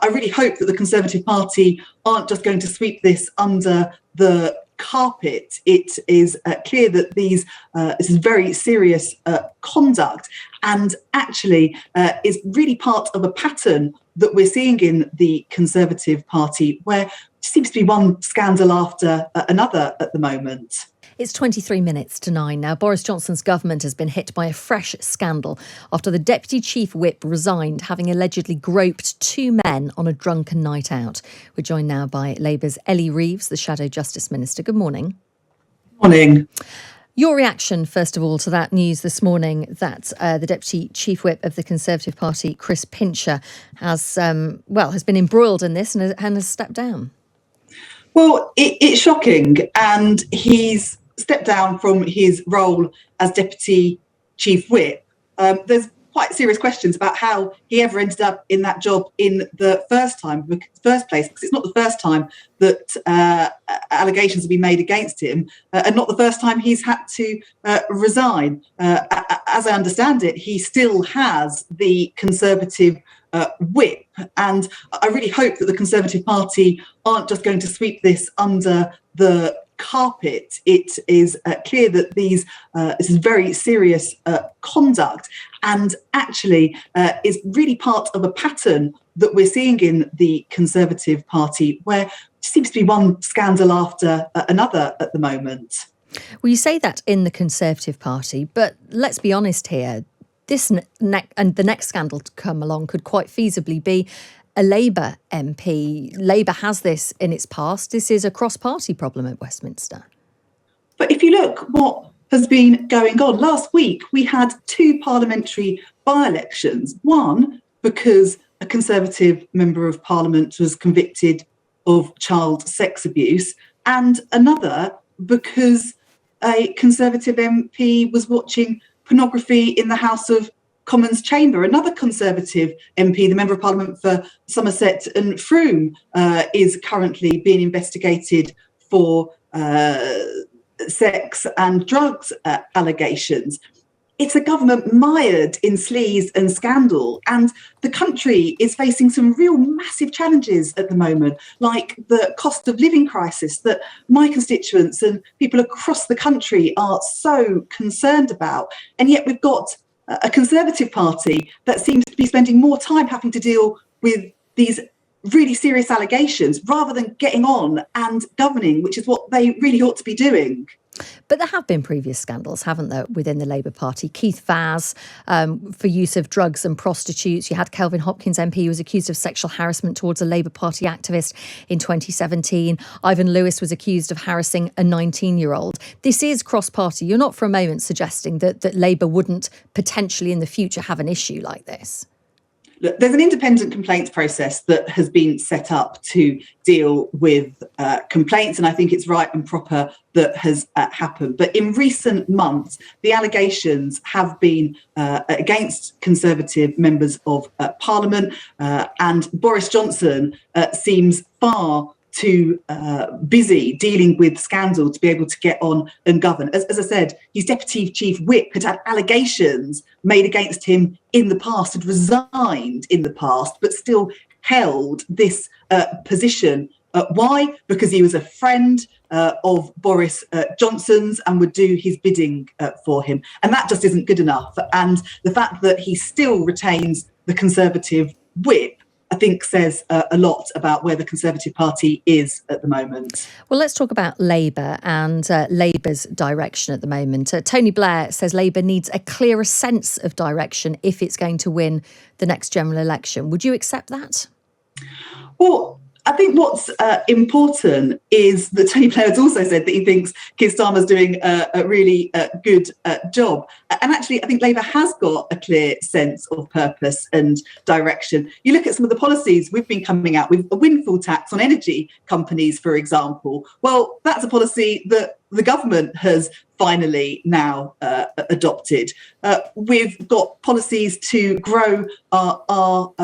I really hope that the Conservative Party aren't just going to sweep this under the carpet. It is clear that this is very serious conduct, and actually is really part of a pattern that we're seeing in the Conservative Party, where it seems to be one scandal after another at the moment. It's 23 minutes to 9 now. Boris Johnson's government has been hit by a fresh scandal after the Deputy Chief Whip resigned, having allegedly groped two men on a drunken night out. We're joined now by Labour's Ellie Reeves, the Shadow Justice Minister. Good morning. Morning. Your reaction, first of all, to that news this morning that the Deputy Chief Whip of the Conservative Party, Chris Pincher, has been embroiled in this and has stepped down. Well, it's shocking, and he's stepped down from his role as Deputy Chief Whip. There's quite serious questions about how he ever ended up in that job in the first place, because it's not the first time that allegations have been made against him, and not the first time he's had to resign. As I understand it, he still has the Conservative whip, and I really hope that the Conservative Party aren't just going to sweep this under the carpet. It is clear that this is very serious conduct, and actually is really part of a pattern that we're seeing in the Conservative Party, where it seems to be one scandal after another at the moment. Well, you say that in the Conservative Party, but let's be honest here. This and the next scandal to come along could quite feasibly be a Labour MP. Labour has this in its past. This is a cross-party problem at Westminster. But if you look what has been going on, last week we had two parliamentary by-elections. One, because a Conservative Member of Parliament was convicted of child sex abuse, and another because a Conservative MP was watching pornography in the House of Commons chamber. Another Conservative MP, the Member of Parliament for Somerset and Frome, is currently being investigated for sex and drugs allegations. It's a government mired in sleaze and scandal, and the country is facing some real massive challenges at the moment, like the cost of living crisis that my constituents and people across the country are so concerned about. And yet we've got a Conservative Party that seems to be spending more time having to deal with these really serious allegations rather than getting on and governing, which is what they really ought to be doing. But there have been previous scandals, haven't there, within the Labour Party? Keith Vaz for use of drugs and prostitutes. You had Kelvin Hopkins MP who was accused of sexual harassment towards a Labour Party activist in 2017. Ivan Lewis was accused of harassing a 19-year-old. This is cross-party. You're not for a moment suggesting that Labour wouldn't potentially in the future have an issue like this? Look, there's an independent complaints process that has been set up to deal with complaints, and I think it's right and proper that has happened. But in recent months, the allegations have been against Conservative members of Parliament, and Boris Johnson seems far too busy dealing with scandal to be able to get on and govern. As I said, his Deputy Chief Whip had had allegations made against him in the past, had resigned in the past, but still held this position. Why? Because he was a friend of Boris Johnson's and would do his bidding for him. And that just isn't good enough. And the fact that he still retains the Conservative Whip, I think, says a lot about where the Conservative Party is at the moment. Well, let's talk about Labour and Labour's direction at the moment. Tony Blair says Labour needs a clearer sense of direction if it's going to win the next general election. Would you accept that? Well, I think what's important is that Tony Blair has also said that he thinks Keir Starmer's doing a really good job. And actually, I think Labour has got a clear sense of purpose and direction. You look at some of the policies we've been coming out with, a windfall tax on energy companies, for example. Well, that's a policy that the government has finally now adopted. We've got policies to grow our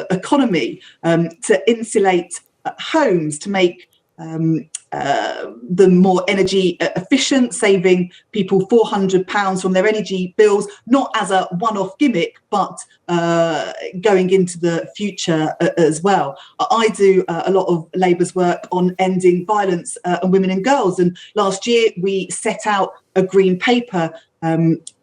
economy, to insulate homes, to make them more energy efficient, saving people £400 from their energy bills, not as a one-off gimmick, but going into the future as well. I do a lot of Labour's work on ending violence on women and girls, and last year we set out a green paper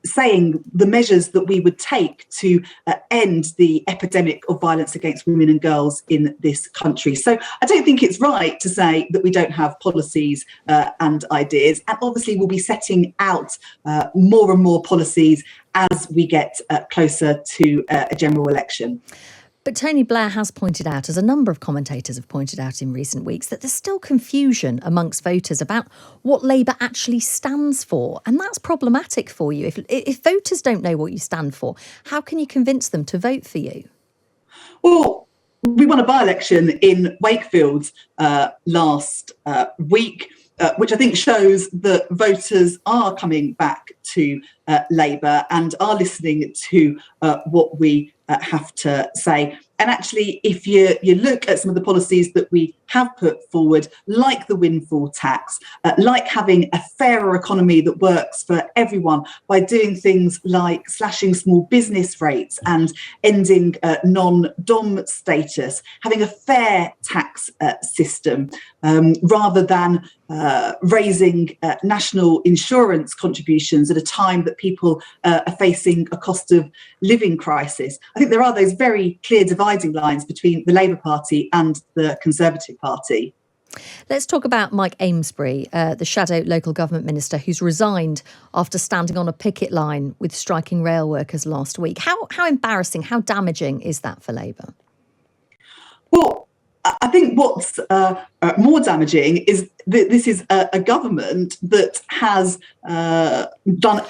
saying the measures that we would take to end the epidemic of violence against women and girls in this country. So I don't think it's right to say that we don't have policies and ideas, and obviously we'll be setting out more and more policies as we get closer to a general election. But Tony Blair has pointed out, as a number of commentators have pointed out in recent weeks, that there's still confusion amongst voters about what Labour actually stands for. And that's problematic for you. If voters don't know what you stand for, how can you convince them to vote for you? Well, we won a by-election in Wakefield last week, which I think shows that voters are coming back to Labour and are listening to what we have to say. And actually, if you look at some of the policies that we have put forward, like the windfall tax, like having a fairer economy that works for everyone by doing things like slashing small business rates and ending non-dom status, having a fair tax system rather than raising national insurance contributions at a time that people are facing a cost of living crisis. I think there are those very clear dividing lines between the Labour Party and the Conservative Party. Let's talk about Mike Amesbury, the shadow local government minister who's resigned after standing on a picket line with striking rail workers last week. How embarrassing, how damaging is that for Labour? Well, I think what's more damaging is that this is a government that has done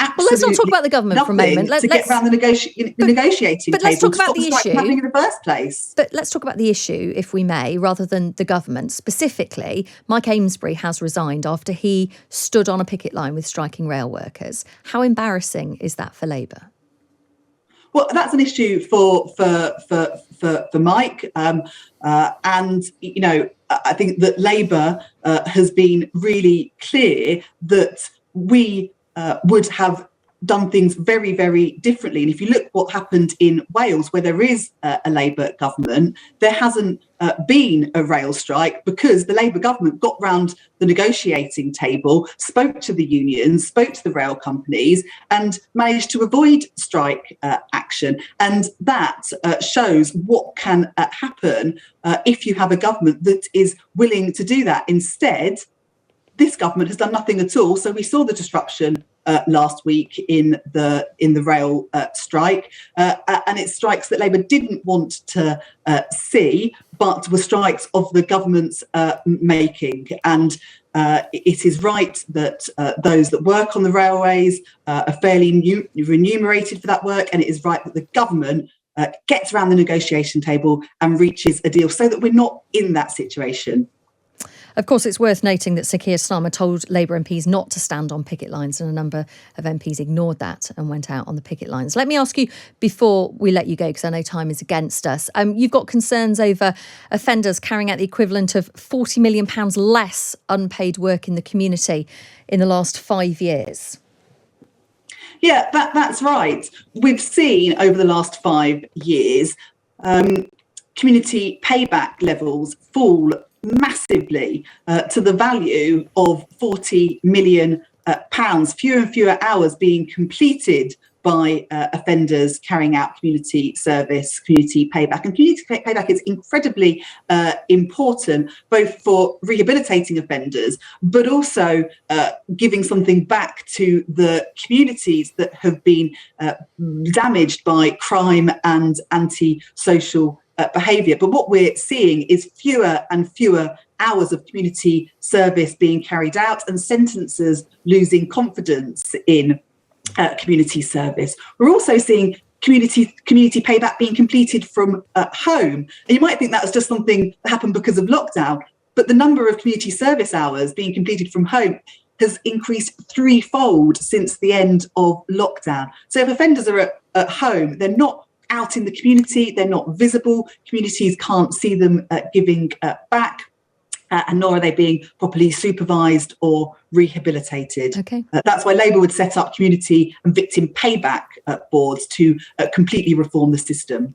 absolutely. Well, let's not talk about the government for a moment. Let's get around the negotiating but let's talk about the issue happening in the first place. But let's talk about the issue, if we may, rather than the government. Specifically, Mike Amesbury has resigned after he stood on a picket line with striking rail workers. How embarrassing is that for Labour? Well, that's an issue for Mike, and you know, I think that Labour has been really clear that we would have done things very, very differently. And if you look what happened in Wales, where there is a Labour government, there hasn't been a rail strike because the Labour government got round the negotiating table, spoke to the unions, spoke to the rail companies and managed to avoid strike action. And that shows what can happen if you have a government that is willing to do that. Instead, this government has done nothing at all. So we saw the disruption last week in the rail strike, and it's strikes that Labour didn't want to see, but were strikes of the government's making. And it is right that those that work on the railways are fairly remunerated for that work, and it is right that the government gets around the negotiation table and reaches a deal so that we're not in that situation. Of course, it's worth noting that Sir Keir Starmer told Labour MPs not to stand on picket lines, and a number of MPs ignored that and went out on the picket lines. Let me ask you, before we let you go, because I know time is against us, you've got concerns over offenders carrying out the equivalent of £40 million less unpaid work in the community in the last 5 years. Yeah, that's right. We've seen over the last 5 years community payback levels fall massively to the value of £40 million, fewer and fewer hours being completed by offenders carrying out community service, community payback. And community payback is incredibly important, both for rehabilitating offenders, but also giving something back to the communities that have been damaged by crime and antisocial behaviour. But what we're seeing is fewer and fewer hours of community service being carried out and sentences losing confidence in community service. We're also seeing community payback being completed from home. And you might think that was just something that happened because of lockdown, but the number of community service hours being completed from home has increased threefold since the end of lockdown. So if offenders are at home, they're not out in the community, they're not visible, communities can't see them giving back. and nor are they being properly supervised or rehabilitated. Okay. That's why Labour would set up community and victim payback boards to completely reform the system.